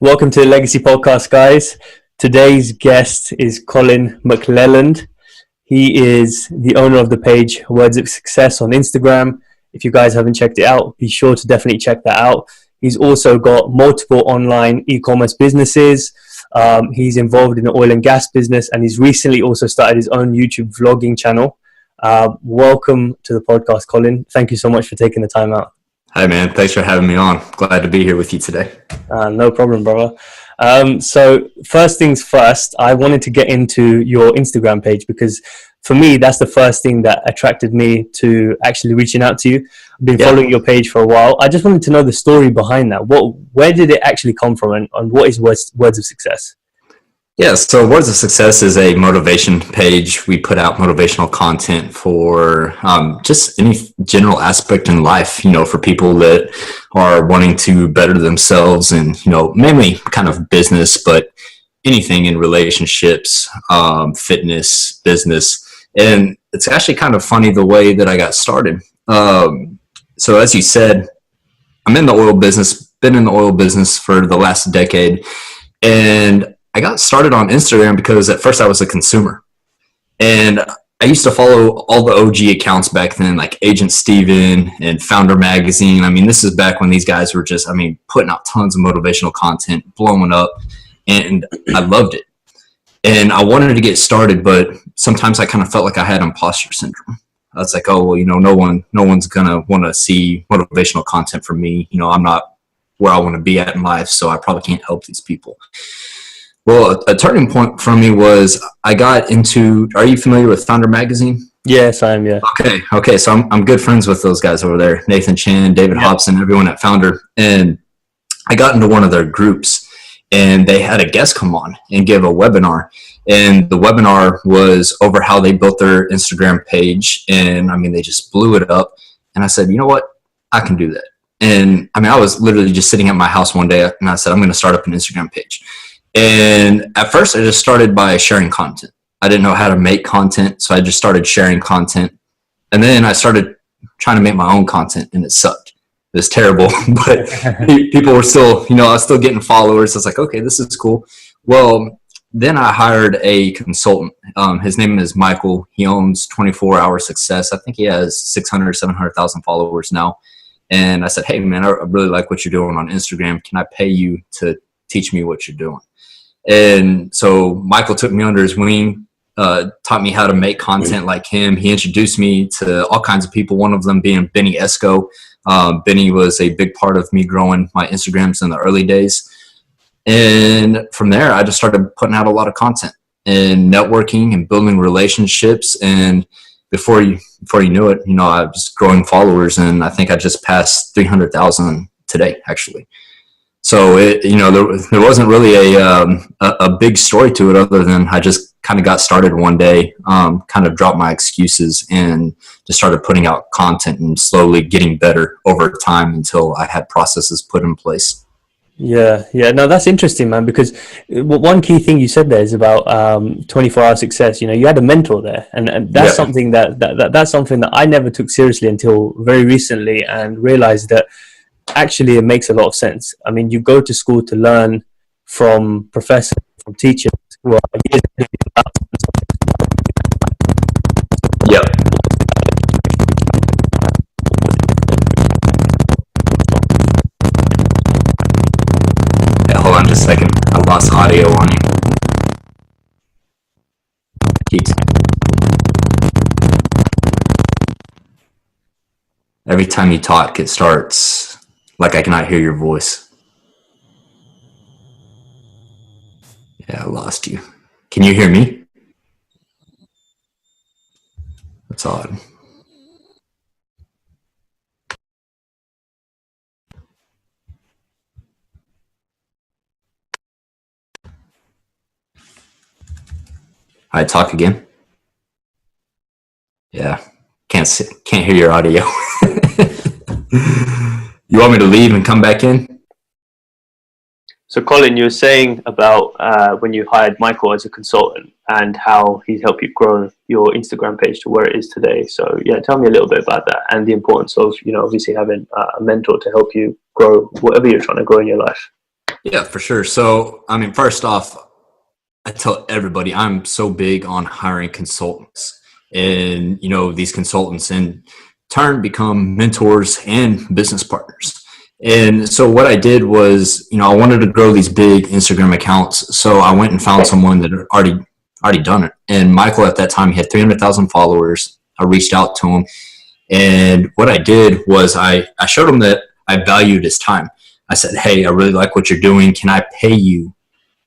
Welcome to the Legacy Podcast, guys. Today's guest is Colin McLelland. He is the owner of the page Words of Success on Instagram. If you guys haven't checked it out, be sure to definitely check that out. He's also got multiple online e-commerce businesses. He's involved in the oil and gas business, and he's recently also started his own YouTube vlogging channel. Welcome to the podcast, Colin. Thank you so much for taking the time out. Hi, man. Thanks for having me on. Glad to be here with you today. No problem, brother. So first things first, I wanted to get into your Instagram page because for me, that's the first thing that attracted me to actually reaching out to you. I've been following your page for a while. I just wanted to know the story behind that. Where did it actually come from, and what is Words of Success? Yeah, so Words of Success is a motivation page. We put out motivational content for just any general aspect in life, for people that are wanting to better themselves and, mainly kind of business, but anything in relationships, fitness, business. And it's actually kind of funny the way that I got started. So as you said, I'm in the oil business, been in the oil business for the last decade. And I got started on Instagram because at first I was a consumer. And I used to follow all the OG accounts back then, like Agent Steven and Founder Magazine. I mean, this is back when these guys were just, putting out tons of motivational content, blowing up. And I loved it. And I wanted to get started, but sometimes I kind of felt like I had imposter syndrome. I was like, oh, well, no one's going to want to see motivational content from me. I'm not where I want to be at in life, so I probably can't help these people. Well, a turning point for me was I got into, are you familiar with Founder Magazine? Yes, I am, yeah. Okay. So I'm good friends with those guys over there, Nathan Chan, David Hobson, everyone at Founder. And I got into one of their groups, and they had a guest come on and give a webinar. And the webinar was over how they built their Instagram page. And they just blew it up. And I said, you know what? I can do that. And I was literally just sitting at my house one day, and I said, I'm going to start up an Instagram page. And at first I just started by sharing content. I didn't know how to make content, so I just started sharing content. And then I started trying to make my own content, and it sucked. It was terrible, but people were still, I was still getting followers. I was like, okay, this is cool. Well, then I hired a consultant. His name is Michael. He owns 24 Hour Success. I think he has 600, 700,000 followers now. And I said, hey, man, I really like what you're doing on Instagram. Can I pay you to teach me what you're doing? And so Michael took me under his wing, taught me how to make content like him. He introduced me to all kinds of people, one of them being Esco. Benny was a big part of me growing my Instagrams in the early days. And from there, I just started putting out a lot of content and networking and building relationships. And before you knew it, I was growing followers, and I think I just passed 300,000 today, actually. So there wasn't really a big story to it other than I just kind of got started one day, kind of dropped my excuses and just started putting out content and slowly getting better over time until I had processes put in place. Yeah. No, that's interesting, man, because one key thing you said there is about 24-hour success. You had a mentor there, and that's something that's something that I never took seriously until very recently, and realized that actually it makes a lot of sense. You go to school to learn from professors, from teachers who are years ahead of you. Yeah. Hold on just a second. I lost audio on you. Every time you talk, it starts like I cannot hear your voice. Yeah, I lost you. Can you hear me? That's odd. I talk again. Yeah, can't hear your audio. You want me to leave and come back in? So Colin, you were saying about when you hired Michael as a consultant and how he's helped you grow your Instagram page to where it is today. So yeah, tell me a little bit about that and the importance of, obviously having a mentor to help you grow whatever you're trying to grow in your life. Yeah, for sure. So, I mean, first off, I tell everybody I'm so big on hiring consultants, and these consultants in turn become mentors and business partners. And so what I did was, I wanted to grow these big Instagram accounts. So I went and found someone that had already done it. And Michael at that time, he had 300,000 followers. I reached out to him, and what I did was I showed him that I valued his time. I said, hey, I really like what you're doing. Can I pay you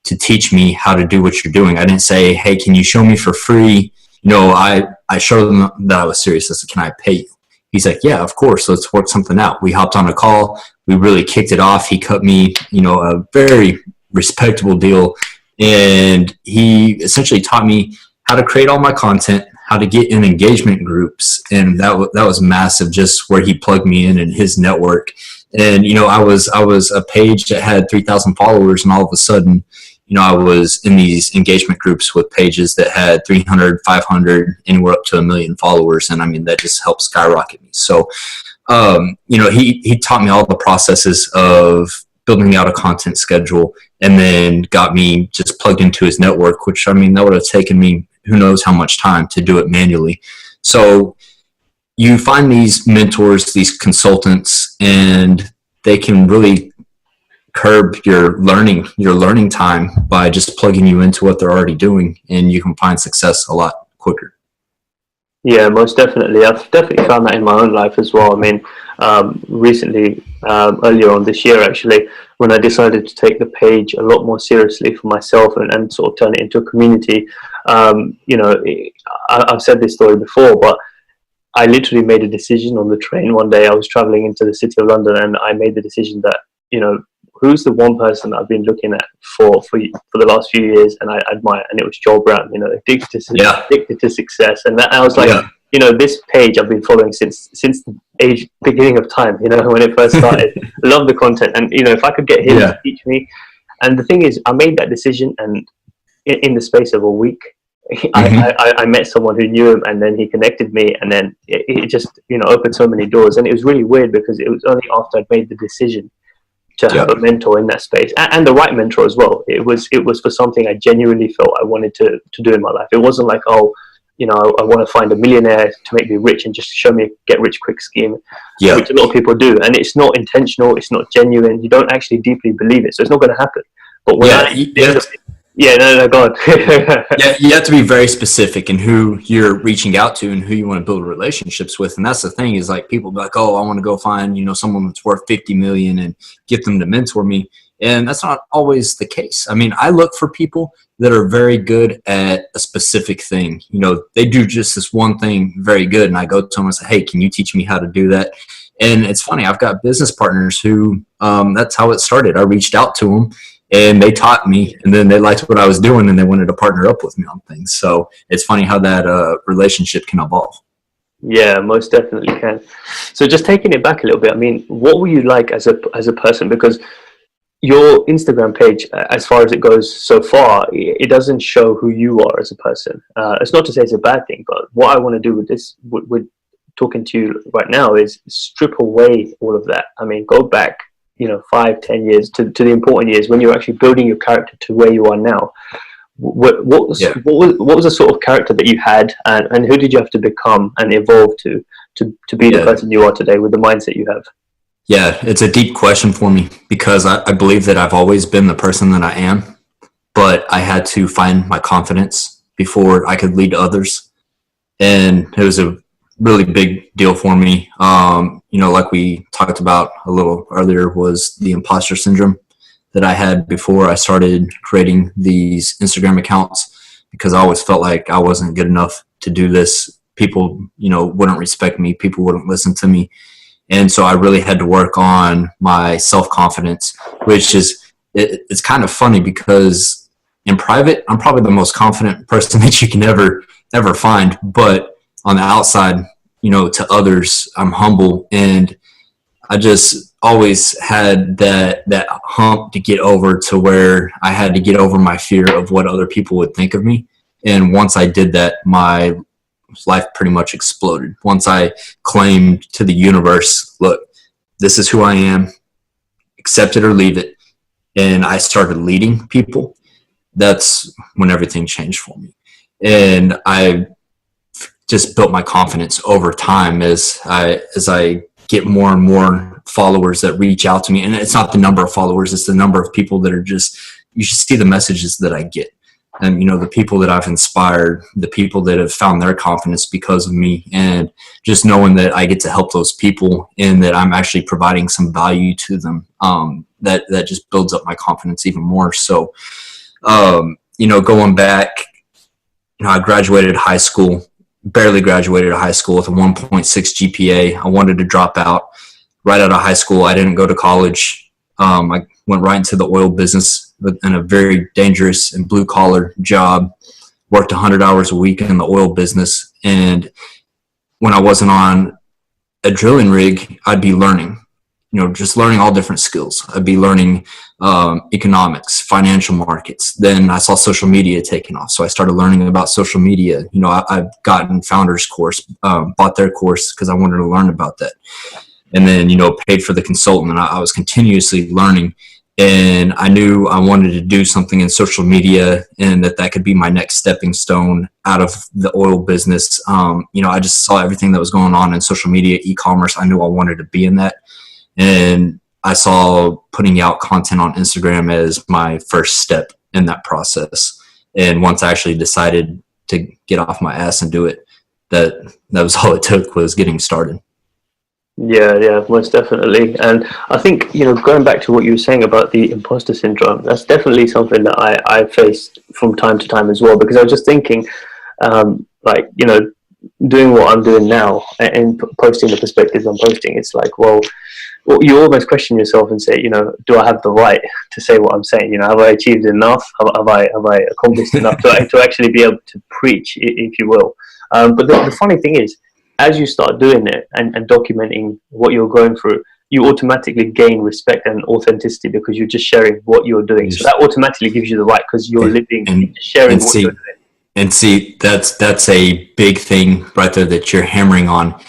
to teach me how to do what you're doing? I didn't say, hey, can you show me for free? I showed them that I was serious. I said, can I pay you? He's like, yeah, of course. Let's work something out. We hopped on a call. We really kicked it off. He cut me, a very respectable deal. And he essentially taught me how to create all my content, how to get in engagement groups. And that was massive, just where he plugged me in his network. And, I was a page that had 3,000 followers, and all of a sudden, I was in these engagement groups with pages that had 300, 500, anywhere up to 1 million followers. And I mean, that just helped skyrocket me. So, he taught me all the processes of building out a content schedule, and then got me just plugged into his network, which, I mean, that would have taken me who knows how much time to do it manually. So you find these mentors, these consultants, and they can really curb your learning time by just plugging you into what they're already doing, and you can find success a lot quicker. Yeah, most definitely. I've definitely found that in my own life as well. I mean, recently, earlier on this year, actually, when I decided to take the page a lot more seriously for myself and sort of turn it into a community, I've said this story before, but I literally made a decision on the train one day. I was traveling into the city of London, and I made the decision that, who's the one person I've been looking at for the last few years and I admire, and it was Joel Brown, addicted to success. And that I was like, this page I've been following since the beginning of time, when it first started. Love the content, and if I could get him to teach me. And the thing is, I made that decision, and in the space of a week, I met someone who knew him, and then he connected me, and then it just opened so many doors. And it was really weird because it was only after I'd made the decision to have a mentor in that space, and the right mentor as well. It was for something I genuinely felt I wanted to do in my life. It wasn't like, I want to find a millionaire to make me rich and just show me a get rich quick scheme, which a lot of people do. And it's not intentional. It's not genuine. You don't actually deeply believe it, so it's not going to happen. But when go on. Yeah, you have to be very specific in who you're reaching out to and who you want to build relationships with. And that's the thing, is like, people be like, oh, I want to go find, someone that's worth 50 million and get them to mentor me. And that's not always the case. I mean, I look for people that are very good at a specific thing. They do just this one thing very good. And I go to them and say, hey, can you teach me how to do that? And it's funny, I've got business partners who, that's how it started. I reached out to them, and they taught me, and then they liked what I was doing, and they wanted to partner up with me on things. So it's funny how that relationship can evolve. Yeah, most definitely can. So just taking it back a little bit, I mean, what were you like as a person? Because your Instagram page, as far as it goes so far, it doesn't show who you are as a person. It's not to say it's a bad thing, but what I want to do with this, with talking to you right now, is strip away all of that. I mean, go back 5-10 years to the important years when you're actually building your character to where you are now. What was the sort of character that you had, and who did you have to become and evolve to be the person you are today with the mindset you have? Yeah, it's a deep question for me, because I believe that I've always been the person that I am, but I had to find my confidence before I could lead others. And it was a really big deal for me. Like we talked about a little earlier, was the imposter syndrome that I had before I started creating these Instagram accounts, because I always felt like I wasn't good enough to do this. People, wouldn't respect me. People wouldn't listen to me. And so I really had to work on my self-confidence, which it's kind of funny, because in private, I'm probably the most confident person that you can ever find. But on the outside, to others, I'm humble, and I just always had that hump to get over, to where I had to get over my fear of what other people would think of me. And once I did that, my life pretty much exploded. Once I claimed to the universe, look, this is who I am, accept it or leave it. and I started leading people, that's when everything changed for me. And I just built my confidence over time as I get more and more followers that reach out to me. And it's not the number of followers, it's the number of people that are just, you should see the messages that I get. And, you know, the people that I've inspired, the people that have found their confidence because of me, and just knowing that I get to help those people and that I'm actually providing some value to them, that just builds up my confidence even more. So, you know, going back, you know, I graduated high school, barely graduated high school with a 1.6 GPA. I wanted to drop out right out of high school. I didn't go to college. I went right into the oil business in a very dangerous and blue collar job, worked 100 hours a week in the oil business. And when I wasn't on a drilling rig, I'd be learning, you know, just learning all different skills. I'd be learning economics, financial markets. Then I saw social media taking off. So I started learning about social media. You know, I've gotten Founders course, bought their course because I wanted to learn about that. And then, you know, paid for the consultant, and I was continuously learning. And I knew I wanted to do something in social media, and that could be my next stepping stone out of the oil business. You know, I just saw everything that was going on in social media, e-commerce. I knew I wanted to be in that. And I saw putting out content on Instagram as my first step in that process. And once I actually decided to get off my ass and do it, that was all it took, was getting started. Yeah, most definitely. And I think, you know, going back to what you were saying about the imposter syndrome, that's definitely something that I faced from time to time as well, because I was just thinking, like, you know, doing what I'm doing now and posting the perspectives I'm posting, it's like, well, you almost question yourself and say, you know, do I have the right to say what I'm saying? You know, have I achieved enough? Have I accomplished enough to actually be able to preach, if you will? But the funny thing is, as you start doing it and documenting what you're going through, you automatically gain respect and authenticity because you're just sharing what you're doing. So that automatically gives you the right, because you're living and sharing what you're doing. And see, that's a big thing right there that you're hammering on.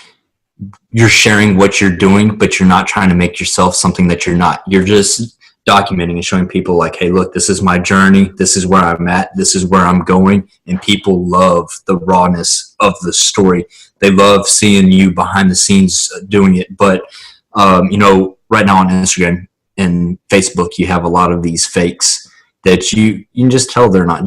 You're sharing what you're doing, but you're not trying to make yourself something that you're not. You're just documenting and showing people like, hey, look, this is my journey. This is where I'm at. This is where I'm going. And people love the rawness of the story. They love seeing you behind the scenes doing it. But, you know, right now on Instagram and Facebook, you have a lot of these fakes that you can just tell they're not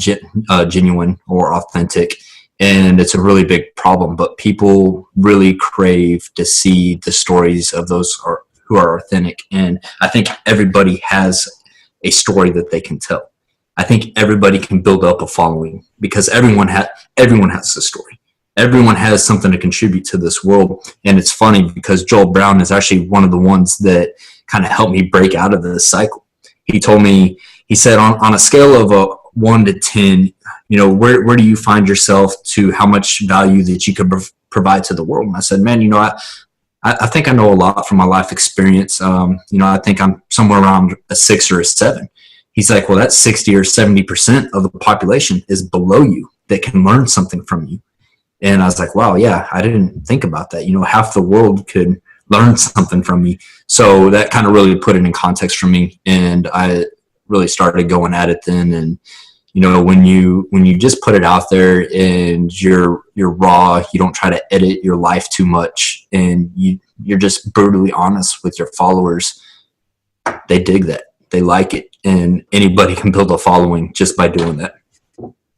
genuine or authentic. And it's a really big problem. But people really crave to see the stories of those who are authentic. And I think everybody has a story that they can tell. I think everybody can build up a following because everyone has a story. Everyone has something to contribute to this world. And it's funny because Joel Brown is actually one of the ones that kind of helped me break out of this cycle. He told me, he said on a scale of a 1 to 10, you know, where do you find yourself to how much value that you could provide to the world? And I said, man, you know, I think I know a lot from my life experience. You know, I think I'm somewhere around a 6 or a 7. He's like, well, that's 60 or 70% of the population is below you that can learn something from you. And I was like, wow, yeah, I didn't think about that. You know, half the world could learn something from me. So that kind of really put it in context for me. And I really started going at it then. And, you know, when you just put it out there and you're raw, you don't try to edit your life too much, and you're just brutally honest with your followers, they dig that. They like it. And anybody can build a following just by doing that.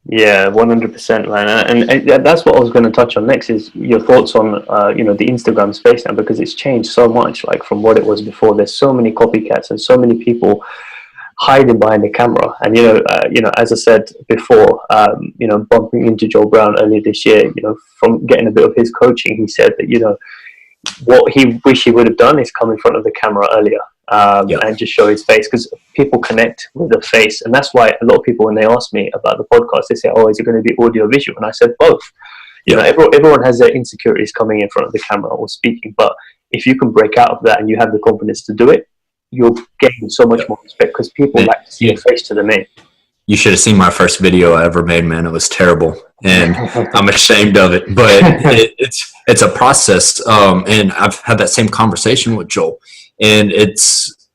Yeah, 100%, man. And that's what I was going to touch on next, is your thoughts on, you know, the Instagram space now, because it's changed so much, like from what it was before. There's so many copycats and so many people hiding behind the camera. And, you know, as I said before, you know, bumping into Joel Brown earlier this year, you know, from getting a bit of his coaching, he said that, you know, what he wish he would have done is come in front of the camera earlier. And just show his face, because people connect with the face. And that's why a lot of people, when they ask me about the podcast, they say, oh, is it going to be audio visual? And I said both. You know, everyone has their insecurities coming in front of the camera or speaking, but if you can break out of that and you have the confidence to do it, you'll gain so much more respect, because people like to see your face to the name. You should have seen my first video I ever made, man. It was terrible, and I'm ashamed of it, but it's a process. And I've had that same conversation with Joel. And it's,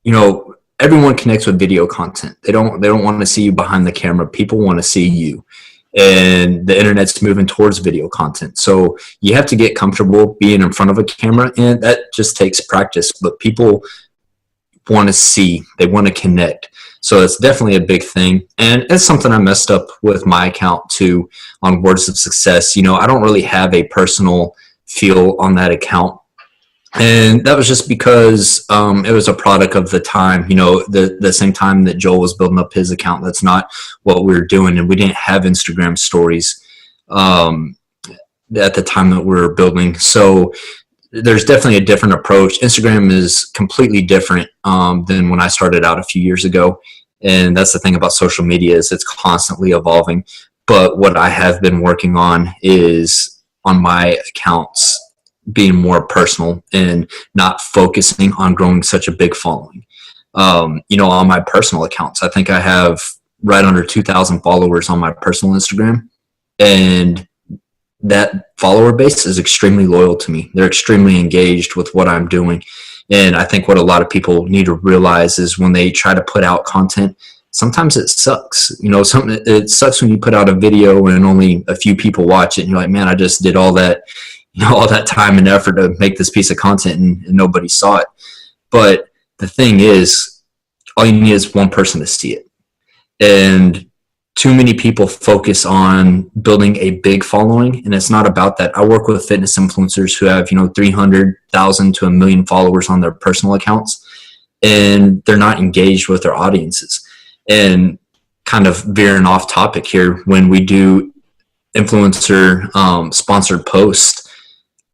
you know, everyone connects with video content. They don't want to see you behind the camera. People want to see you. And the internet's moving towards video content. So you have to get comfortable being in front of a camera, and that just takes practice. But people want to see, they want to connect. So it's definitely a big thing. And it's something I messed up with my account too on Words of Success. You know, I don't really have a personal feel on that account. And that was just because it was a product of the time, you know, the same time that Joel was building up his account. That's not what we were doing. And we didn't have Instagram stories at the time that we were building. So there's definitely a different approach. Instagram is completely different than when I started out a few years ago. And that's the thing about social media, is it's constantly evolving. But what I have been working on is on my accounts being more personal and not focusing on growing such a big following. You know, on my personal accounts, I think I have right under 2,000 followers on my personal Instagram, and that follower base is extremely loyal to me. They're extremely engaged with what I'm doing. And I think what a lot of people need to realize is when they try to put out content, sometimes it sucks. You know, it sucks when you put out a video and only a few people watch it, and you're like, man, I just did all that, you know, all that time and effort to make this piece of content, and nobody saw it. But the thing is, all you need is one person to see it. And too many people focus on building a big following, and it's not about that. I work with fitness influencers who have, you know, 300,000 to 1 million followers on their personal accounts, and they're not engaged with their audiences. And kind of veering off topic here, when we do influencer sponsored posts,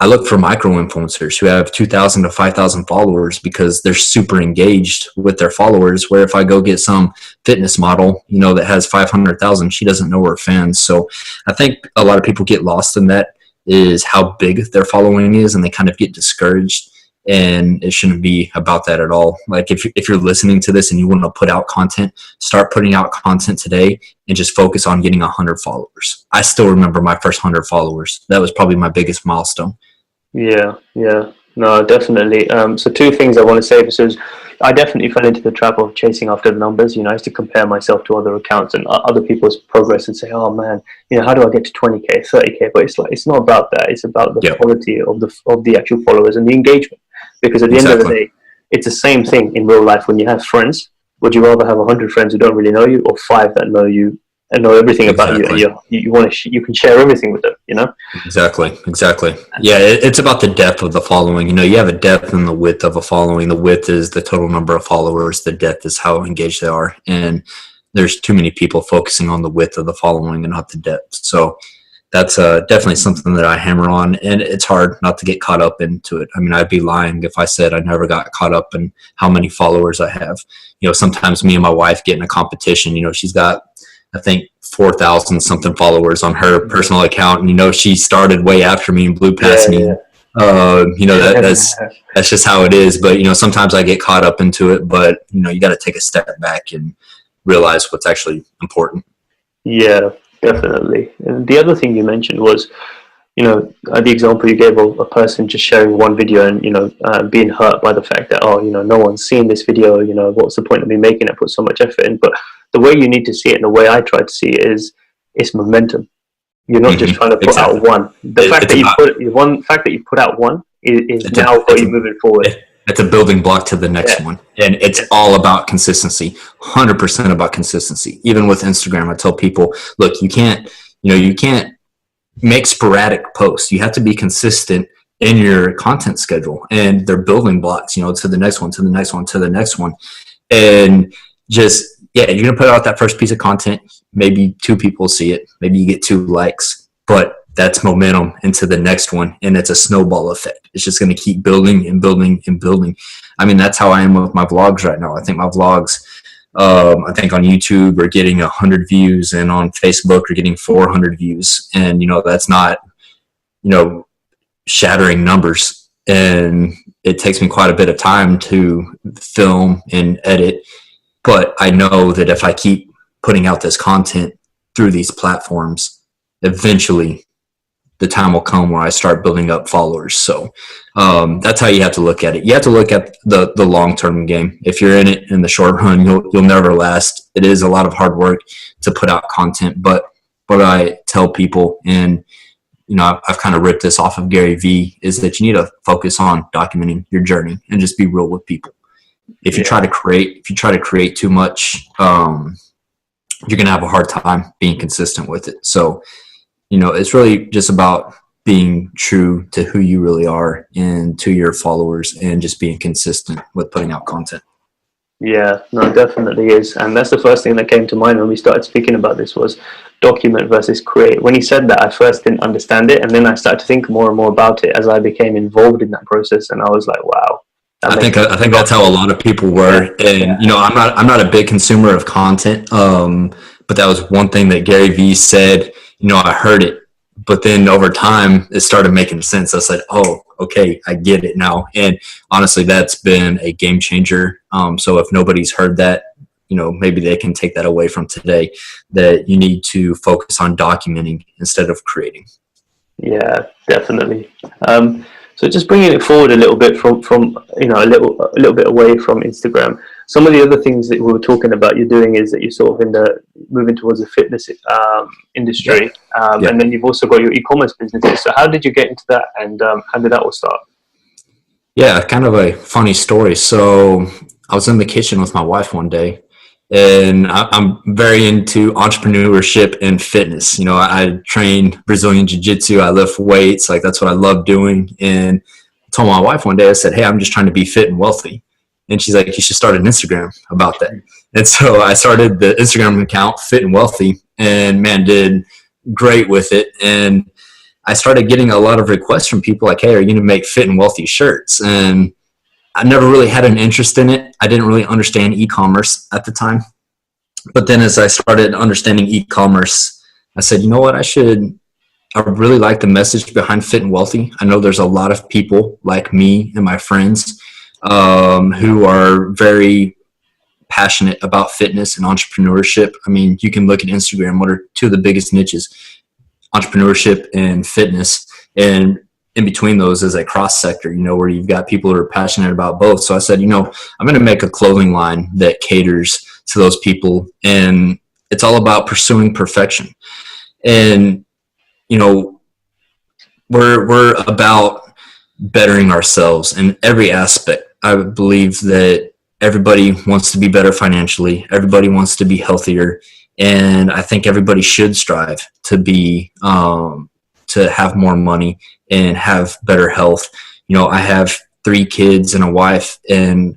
I look for micro influencers who have 2,000 to 5,000 followers, because they're super engaged with their followers. Where if I go get some fitness model, you know, that has 500,000, she doesn't know her fans. So I think a lot of people get lost in that, is how big their following is, and they kind of get discouraged. And it shouldn't be about that at all. Like if you're listening to this and you want to put out content, start putting out content today and just focus on getting 100 followers. I still remember my first 100 followers. That was probably my biggest milestone. Yeah. No, definitely. So two things I want to say, because I definitely fell into the trap of chasing after the numbers. You know, I used to compare myself to other accounts and other people's progress and say, oh man, you know, how do I get to 20K, 30K? But it's like, it's not about that. It's about the quality of the actual followers and the engagement. Because at the end of the day, it's the same thing in real life. When you have friends, would you rather have 100 friends who don't really know you, or 5 that know you and know everything about you? And you want to you can share everything with them, you know? Exactly. Yeah, it's about the depth of the following. You know, you have a depth and the width of a following. The width is the total number of followers. The depth is how engaged they are. And there's too many people focusing on the width of the following and not the depth. So that's definitely something that I hammer on, and it's hard not to get caught up into it. I mean, I'd be lying if I said I never got caught up in how many followers I have. You know, sometimes me and my wife get in a competition. You know, she's got, I think, 4,000 something followers on her personal account, and you know, she started way after me and blew past me. Yeah. You know, that's just how it is. But you know, sometimes I get caught up into it. But you know, you got to take a step back and realize what's actually important. Yeah. Definitely. And the other thing you mentioned was, you know, the example you gave of a person just sharing one video and, you know, being hurt by the fact that, oh, you know, no one's seen this video, you know, what's the point of me making it, put so much effort in? But the way you need to see it, and the way I try to see it, is it's momentum. You're not just trying to put out one. The fact that you put out one is now got you moving forward. It's a building block to the next one. And it's all about consistency, 100% about consistency. Even with Instagram, I tell people, look, you can't make sporadic posts. You have to be consistent in your content schedule, and they're building blocks, you know, to the next one, to the next one, to the next one. And just, you're going to put out that first piece of content. Maybe 2 people see it. Maybe you get 2 likes, but that's momentum into the next one, and it's a snowball effect. It's just going to keep building and building and building. I mean, that's how I am with my vlogs right now. I think my vlogs, I think on YouTube are getting 100 views, and on Facebook are getting 400 views. And, you know, that's not, you know, shattering numbers. And it takes me quite a bit of time to film and edit. But I know that if I keep putting out this content through these platforms, eventually the time will come where I start building up followers. So That's how you have to look at it. You have to look at the long-term game. If you're in it in the short run, you'll never last. It is a lot of hard work to put out content, but what I tell people, and I've kind of ripped this off of Gary Vee, is that you need to focus on documenting your journey and just be real with people. If you try to create too much, you're going to have a hard time being consistent with it. So, it's really just about being true to who you really are and to your followers, and just being consistent with putting out content. Yeah, no, it definitely is. And that's the first thing that came to mind when we started speaking about this, was document versus create. When he said that, I first didn't understand it, and then I started to think more and more about it as I became involved in that process, and I was like, wow. I think that's how a lot of people were. And I'm not a big consumer of content, but that was one thing that Gary Vee said. I heard it, but then over time it started making sense. I said, oh, okay, I get it now. And honestly, that's been a game changer. So if nobody's heard that, maybe they can take that away from today, that you need to focus on documenting instead of creating. Yeah, definitely. So just bringing it forward a little bit from a little bit away from Instagram. Some of the other things that we were talking about you're doing is that you're sort of moving towards the fitness industry, and then you've also got your e-commerce businesses. So how did you get into that, and how did that all start? Yeah, kind of a funny story. So I was in the kitchen with my wife one day, and I'm very into entrepreneurship and fitness. I train Brazilian Jiu-Jitsu. I lift weights. Like, that's what I love doing. And I told my wife one day, I said, hey, I'm just trying to be fit and wealthy. And she's like, you should start an Instagram about that. And so I started the Instagram account, Fit and Wealthy, and man, did great with it. And I started getting a lot of requests from people like, hey, are you going to make fit and wealthy shirts? And I never really had an interest in it. I didn't really understand e-commerce at the time. But then as I started understanding e-commerce, I said, you know what, I really like the message behind Fit and Wealthy. I know there's a lot of people like me and my friends who are very passionate about fitness and entrepreneurship. I mean, you can look at Instagram. What are two of the biggest niches? Entrepreneurship and fitness. And in between those is a cross sector, where you've got people who are passionate about both. So I said, I'm going to make a clothing line that caters to those people. And it's all about pursuing perfection. And, we're about bettering ourselves in every aspect. I believe that everybody wants to be better financially. Everybody wants to be healthier. And I think everybody should strive to be, to have more money and have better health. I have 3 kids and a wife, and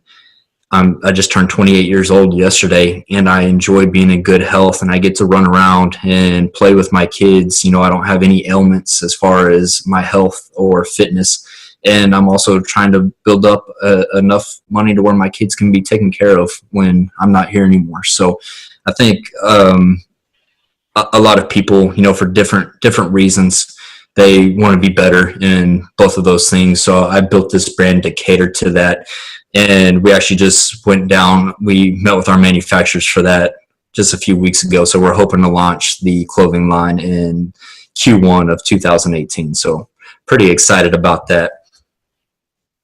I just turned 28 years old yesterday, and I enjoy being in good health, and I get to run around and play with my kids. I don't have any ailments as far as my health or fitness. And I'm also trying to build up enough money to where my kids can be taken care of when I'm not here anymore. So I think a lot of people, for different reasons, they want to be better in both of those things. So I built this brand to cater to that. And we actually just we met with our manufacturers for that just a few weeks ago. So we're hoping to launch the clothing line in Q1 of 2018. So pretty excited about that.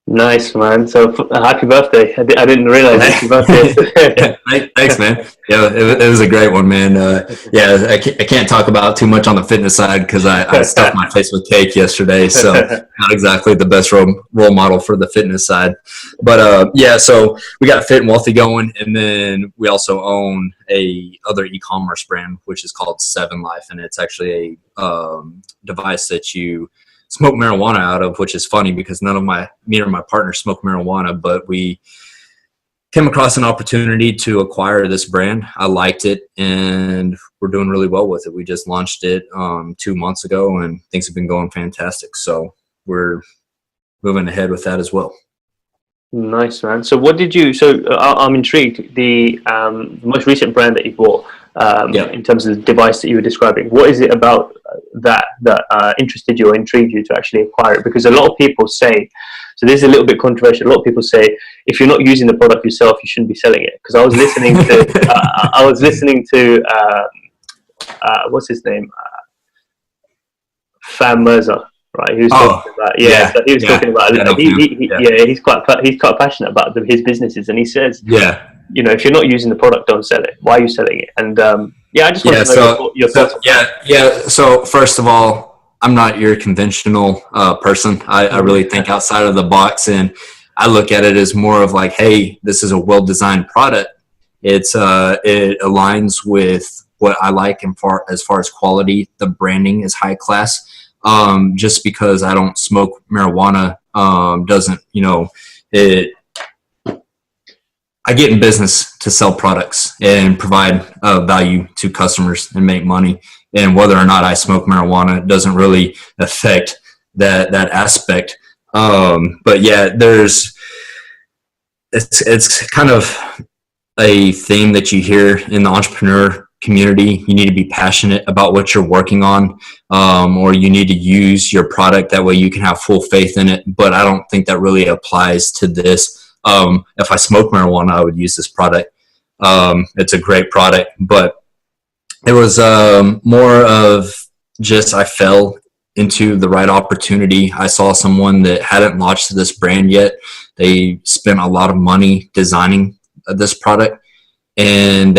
Nice, man. So happy birthday. I didn't realize happy birthday. Thanks, man. Yeah, it was a great one, man. I can't talk about too much on the fitness side because I stuffed my face with cake yesterday. So not exactly the best role model for the fitness side. But so we got Fit and Wealthy going. And then we also own a other e-commerce brand, which is called 7 Life. And it's actually a device that you smoke marijuana out of, which is funny because me or my partner smoke marijuana, but we came across an opportunity to acquire this brand. I liked it, and we're doing really well with it. We just launched it 2 months ago, and things have been going fantastic. So we're moving ahead with that as well. Nice, man. So I'm intrigued. The most recent brand that you bought, in terms of the device that you were describing, what is it about that interested you or intrigued you to actually acquire it? Because a lot of people say, so this is a little bit controversial, a lot of people say if you're not using the product yourself, you shouldn't be selling it. Because I was listening to what's his name, Mirza, right? He was talking about so he was talking about he's quite passionate about his businesses, and he says you know, if you're not using the product, don't sell it. Why are you selling it? And I just want to know your thoughts on that. So first of all, I'm not your conventional person. I really think outside of the box, and I look at it as more of like, hey, this is a well-designed product. It aligns with what I like as far as quality. The branding is high class. Just because I don't smoke marijuana doesn't, you know, I get in business to sell products and provide value to customers and make money. And whether or not I smoke marijuana doesn't really affect that aspect. But yeah, it's kind of a theme that you hear in the entrepreneur community. You need to be passionate about what you're working on, or you need to use your product. That way you can have full faith in it. But I don't think that really applies to this. If I smoke marijuana, I would use this product. It's a great product, but it was more of just I fell into the right opportunity. I saw someone that hadn't launched this brand yet. They spent a lot of money designing this product, and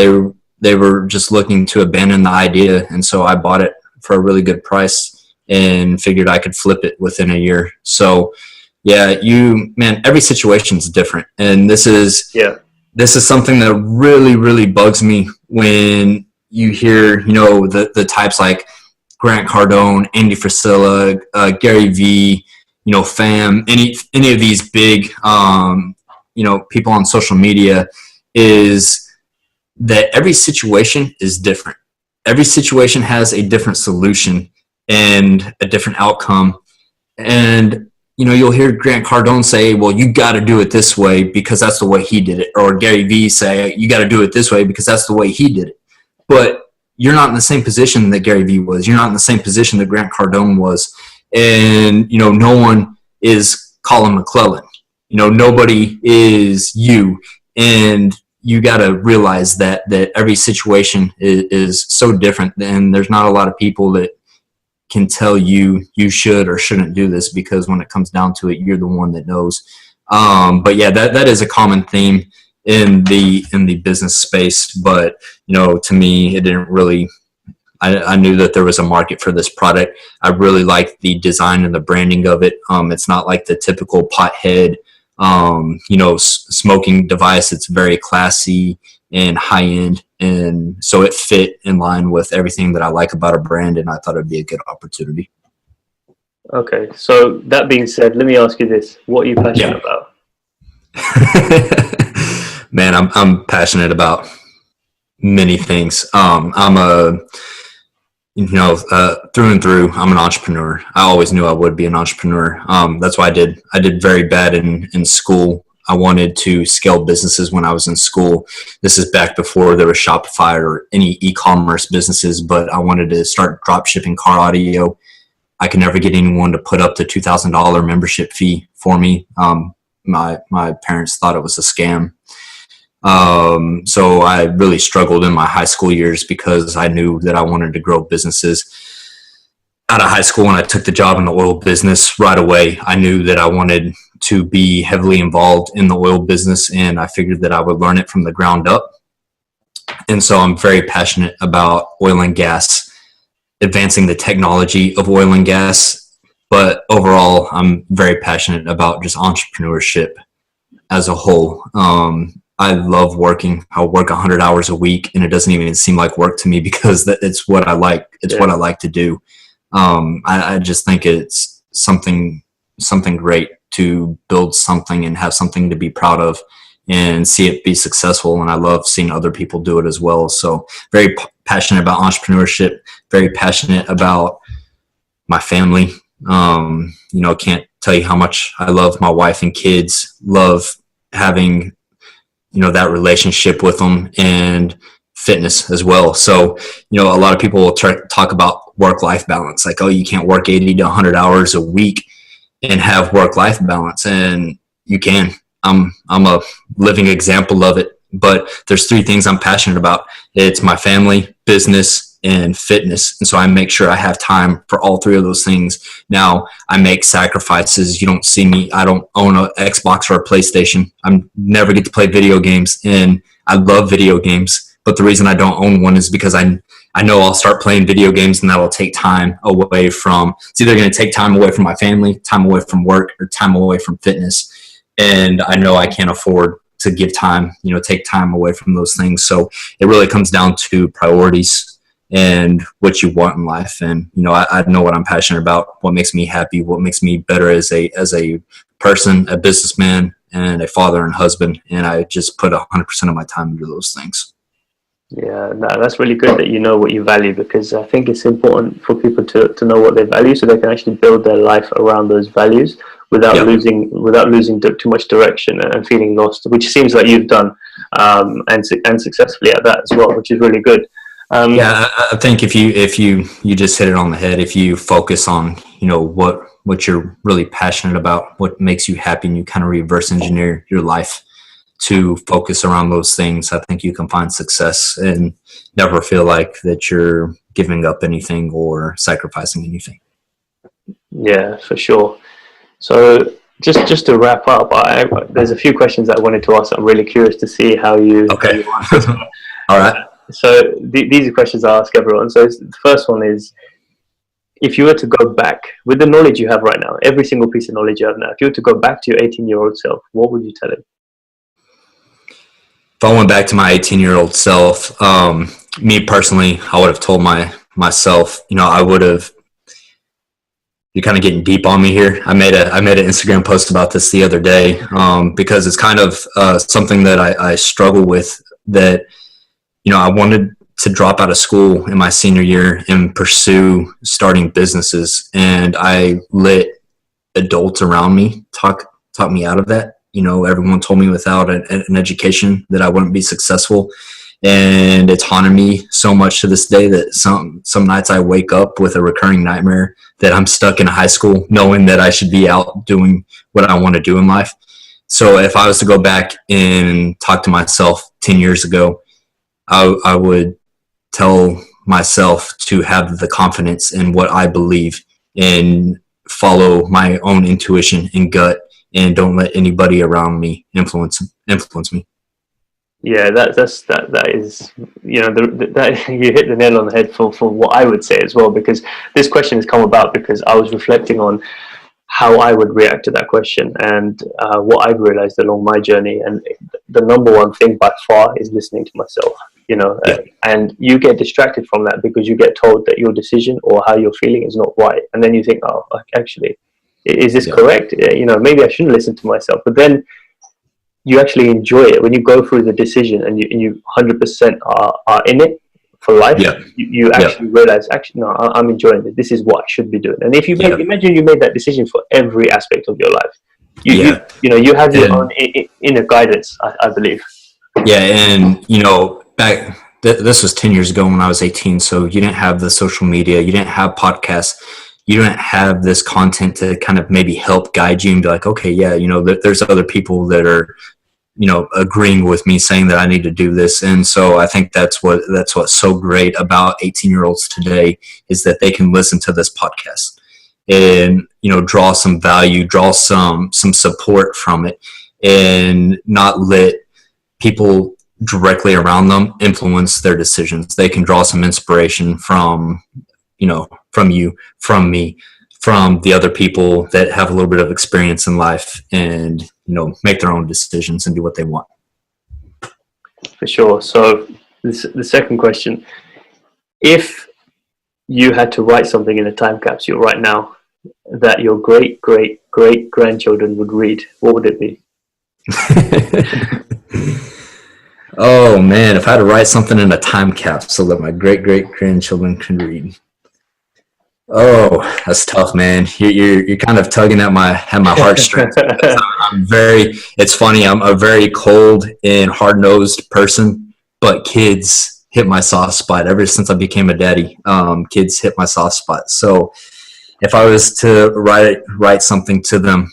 they were just looking to abandon the idea. And so I bought it for a really good price and figured I could flip it within a year. So yeah, every situation is different. And this is something that really, really bugs me when you hear, you know, the types like Grant Cardone, Andy Frisella, Gary V, you know, Fam, any of these big, you know, people on social media, is that every situation is different. Every situation has a different solution and a different outcome. And, you know, you'll hear Grant Cardone say, well, you got to do it this way because that's the way he did it. Or Gary Vee say, you got to do it this way because that's the way he did it. But you're not in the same position that Gary Vee was. You're not in the same position that Grant Cardone was. And, you know, no one is Colin McLelland. You know, nobody is you. And you got to realize that every situation is so different, and there's not a lot of people that can tell you should or shouldn't do this, because when it comes down to it, you're the one that knows. But yeah, that is a common theme in the business space. But, you know, to me, it didn't really, I knew that there was a market for this product. I really liked the design and the branding of it. It's not like the typical pothead, you know, smoking device. It's very classy and high end. And so it fit in line with everything that I like about a brand, and I thought it'd be a good opportunity. Okay. So that being said, let me ask you this. What are you passionate about? Man, I'm passionate about many things. Through and through, I'm an entrepreneur. I always knew I would be an entrepreneur. That's why I did very bad in school. I wanted to scale businesses when I was in school. This is back before there was Shopify or any e-commerce businesses, but I wanted to start drop shipping car audio. I could never get anyone to put up the $2,000 membership fee for me. My parents thought it was a scam. So I really struggled in my high school years because I knew that I wanted to grow businesses. Out of high school, when I took the job in the oil business right away, I knew that I wanted to be heavily involved in the oil business, and I figured that I would learn it from the ground up. And so I'm very passionate about oil and gas, advancing the technology of oil and gas. But overall, I'm very passionate about just entrepreneurship as a whole. I love working. I'll work 100 hours a week, and it doesn't even seem like work to me because it's what I like. It's what I like to do. I just think it's something great to build something and have something to be proud of and see it be successful. And I love seeing other people do it as well. So very passionate about entrepreneurship, very passionate about my family. Can't tell you how much I love my wife and kids, love having, that relationship with them, and fitness as well. So, a lot of people will talk about work-life balance, like, oh, you can't work 80 to 100 hours a week and have work-life balance. And you can. I'm a living example of it. But there's three things I'm passionate about. It's my family, business, and fitness. And so I make sure I have time for all three of those things. Now I make sacrifices. You don't see me. I don't own an Xbox or a PlayStation. I'm never get to play video games, and I love video games. But the reason I don't own one is because I know I'll start playing video games and that will take time away from, it's either going to take time away from my family, time away from work, or time away from fitness. And I know I can't afford to give time, take time away from those things. So it really comes down to priorities and what you want in life. And, I know what I'm passionate about, what makes me happy, what makes me better as a person, a businessman, and a father and husband. And I just put 100% of my time into those things. Yeah, no, that's really good that you know what you value, because I think it's important for people to know what they value so they can actually build their life around those values without losing too much direction and feeling lost, which seems like you've done, and successfully at that as well, which is really good. I think if you just hit it on the head, if you focus on what you're really passionate about, what makes you happy, and you kind of reverse engineer your life to focus around those things, I think you can find success and never feel like that you're giving up anything or sacrificing anything. Yeah, for sure. So just to wrap up, there's a few questions that I wanted to ask. I'm really curious to see how you answer. All right. So these are questions I ask everyone. So the first one is, if you were to go back with the knowledge you have right now, every single piece of knowledge you have now, if you were to go back to your 18-year-old self, what would you tell him? If I went back to my 18-year-old self, me personally, I would have told myself, I would have, you're kind of getting deep on me here. I made an Instagram post about this the other day, because it's kind of something that I struggle with, that, I wanted to drop out of school in my senior year and pursue starting businesses. And I let adults around me talk me out of that. Everyone told me without an education that I wouldn't be successful. And it's haunted me so much to this day that some nights I wake up with a recurring nightmare that I'm stuck in high school, knowing that I should be out doing what I want to do in life. So if I was to go back and talk to myself 10 years ago, I would tell myself to have the confidence in what I believe and follow my own intuition and gut, and don't let anybody around me influence me. Yeah, that is, that you hit the nail on the head for what I would say as well, because this question has come about because I was reflecting on how I would react to that question and what I've realized along my journey. And the number one thing by far is listening to myself, and you get distracted from that because you get told that your decision or how you're feeling is not right. And then you think, oh, actually, is this correct? Maybe I shouldn't listen to myself. But then you actually enjoy it when you go through the decision and you 100% are in it for life. You actually realize, actually, no, I'm enjoying this. This is what I should be doing. And if you imagine you made that decision for every aspect of your life, you have your own inner guidance, I believe. Yeah, and this was 10 years ago when I was 18. So you didn't have the social media, you didn't have podcasts. You don't have this content to kind of maybe help guide you and be like, okay, there's other people that are, agreeing with me, saying that I need to do this. And so I think that's what's so great about 18-year-olds today, is that they can listen to this podcast and, draw some value, draw some support from it, and not let people directly around them influence their decisions. They can draw some inspiration from you, from me, from the other people that have a little bit of experience in life, and make their own decisions and do what they want. For sure. So the second question, if you had to write something in a time capsule right now that your great grandchildren would read, what would it be? Oh man, if I had to write something in a time capsule that my great grandchildren can read. Oh, that's tough, man. You're kind of tugging at my heartstrings. It's funny. I'm a very cold and hard-nosed person, but kids hit my soft spot ever since I became a daddy. Kids hit my soft spot. So if I was to write something to them,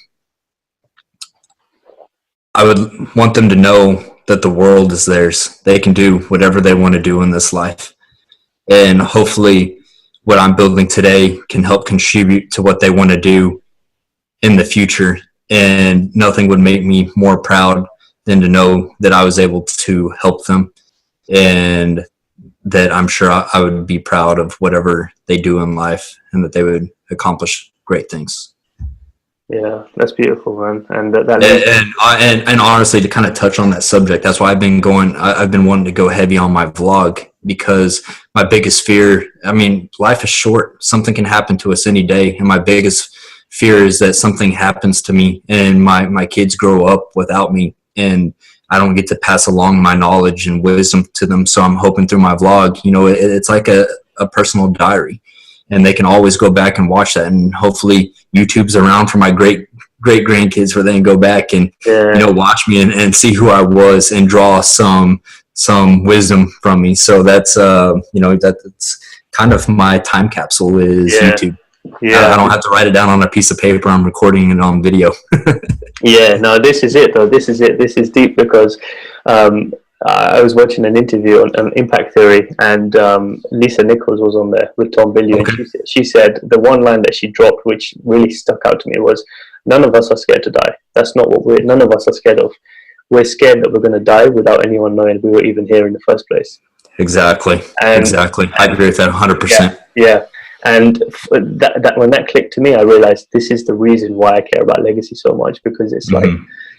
I would want them to know that the world is theirs. They can do whatever they want to do in this life. And hopefully what I'm building today can help contribute to what they want to do in the future. And nothing would make me more proud than to know that I was able to help them, and that I'm sure I would be proud of whatever they do in life, and that they would accomplish great things. Yeah, that's beautiful, man. And and honestly, to kind of touch on that subject, that's why I've been wanting to go heavy on my vlog, because my biggest fear, I mean, life is short. Something can happen to us any day. And my biggest fear is that something happens to me and my kids grow up without me, and I don't get to pass along my knowledge and wisdom to them. So I'm hoping through my vlog, it's like a personal diary, and they can always go back and watch that. And hopefully YouTube's around for my great grandkids, where they can go back and watch me and see who I was and draw some wisdom from me. So that's that's kind of my time capsule is YouTube. Yeah, I don't have to write it down on a piece of paper. I'm recording it on video. Yeah, no, this is it though. This is it. This is deep, because I was watching an interview on Impact Theory, and Nichols was on there with Bilyeu, okay. And she said the one line that she dropped, which really stuck out to me, was, "None of us are scared to die. That's not what none of us are scared of. We're scared that we're going to die without anyone knowing we were even here in the first place." Exactly. Exactly. I agree with that 100%. Yeah. And that when that clicked to me, I realized this is the reason why I care about legacy so much, because it's like,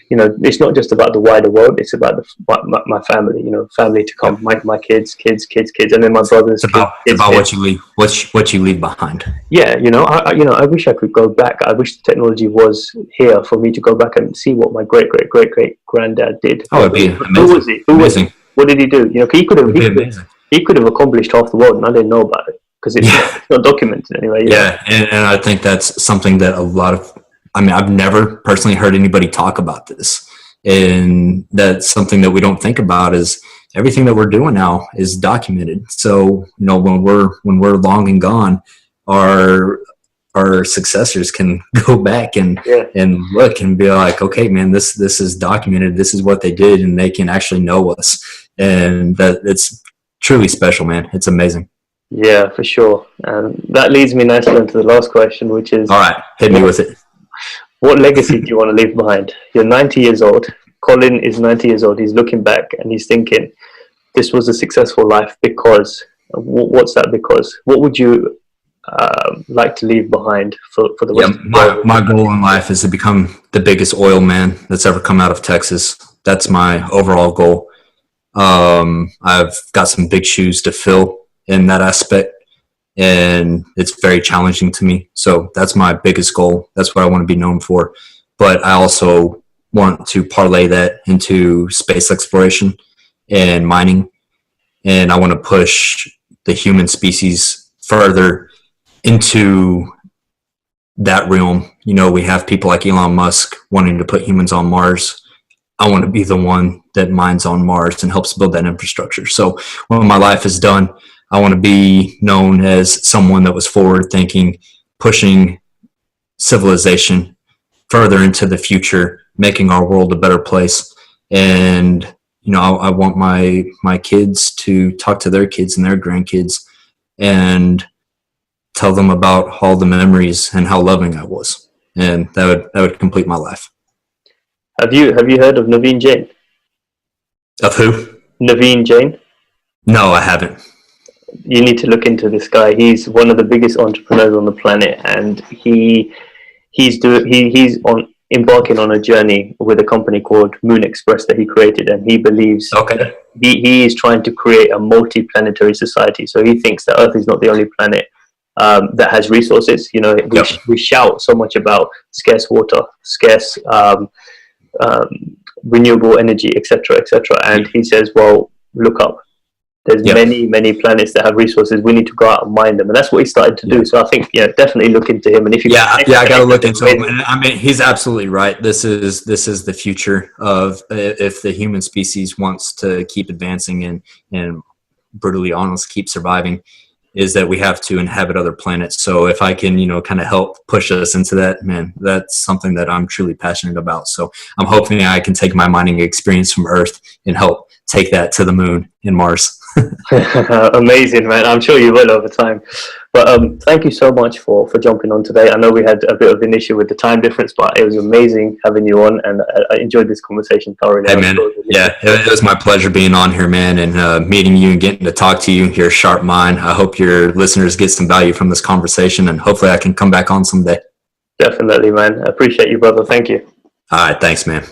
it's not just about the wider world. It's about my family, family to come, my kids, and then my brothers. It's about what you leave, what you leave behind. Yeah, I wish I could go back. I wish the technology was here for me to go back and see what my great granddad did. Oh, it'd be amazing. Who was he? Amazing. What did he do? He could have accomplished half the world, and I didn't know about it, because it's not documented anyway. Yeah, and I think that's something that I've never personally heard anybody talk about this, and that's something that we don't think about, is everything that we're doing now is documented. So when we're long and gone, our successors can go back and look and be like, okay, man, this is documented. This is what they did, and they can actually know us, and that it's truly special, man. It's amazing. Yeah, for sure. And that leads me nicely into the last question, which is... All right, hit me with it. What legacy do you want to leave behind? You're 90 years old. Collin is 90 years old. He's looking back and he's thinking, this was a successful life because... What's that because? What would you like to leave behind for the rest of the world? My goal in life is to become the biggest oil man that's ever come out of Texas. That's my overall goal. I've got some big shoes to fill in that aspect, and it's very challenging to me. So that's my biggest goal. That's what I want to be known for. But I also want to parlay that into space exploration and mining. And I want to push the human species further into that realm. We have people like Elon Musk wanting to put humans on Mars. I want to be the one that mines on Mars and helps build that infrastructure. So when my life is done, I want to be known as someone that was forward thinking, pushing civilization further into the future, making our world a better place. And, I want my kids to talk to their kids and their grandkids and tell them about all the memories and how loving I was. And that would complete my life. Have you heard of Naveen Jain? Of who? Naveen Jain? No, I haven't. You need to look into this guy. He's one of the biggest entrepreneurs on the planet, and he's embarking on a journey with a company called Moon Express that he created, and he believes that he is trying to create a multi-planetary society. So he thinks that Earth is not the only planet that has resources. We shout so much about scarce water, scarce renewable energy, etc., and he says, well, look up. There's many planets that have resources. We need to go out and mine them, and that's what he started to do. So I think, definitely look into him. And if you I got to look into him. And I mean, he's absolutely right. This is the future of if the human species wants to keep advancing and brutally honest, keep surviving, is that we have to inhabit other planets. So if I can, kind of help push us into that, man, that's something that I'm truly passionate about. So I'm hoping I can take my mining experience from Earth and help take that to the moon and Mars. Amazing, man. I'm sure you will over time. But thank you so much for jumping on today. I know we had a bit of an issue with the time difference, but it was amazing having you on, and I enjoyed this conversation thoroughly. Hey, man. Yeah, it was my pleasure being on here, man, and meeting you and getting to talk to you. You're a sharp mind. I hope your listeners get some value from this conversation, and hopefully I can come back on someday. Definitely, man. I appreciate you, brother. Thank you. All right. Thanks, man.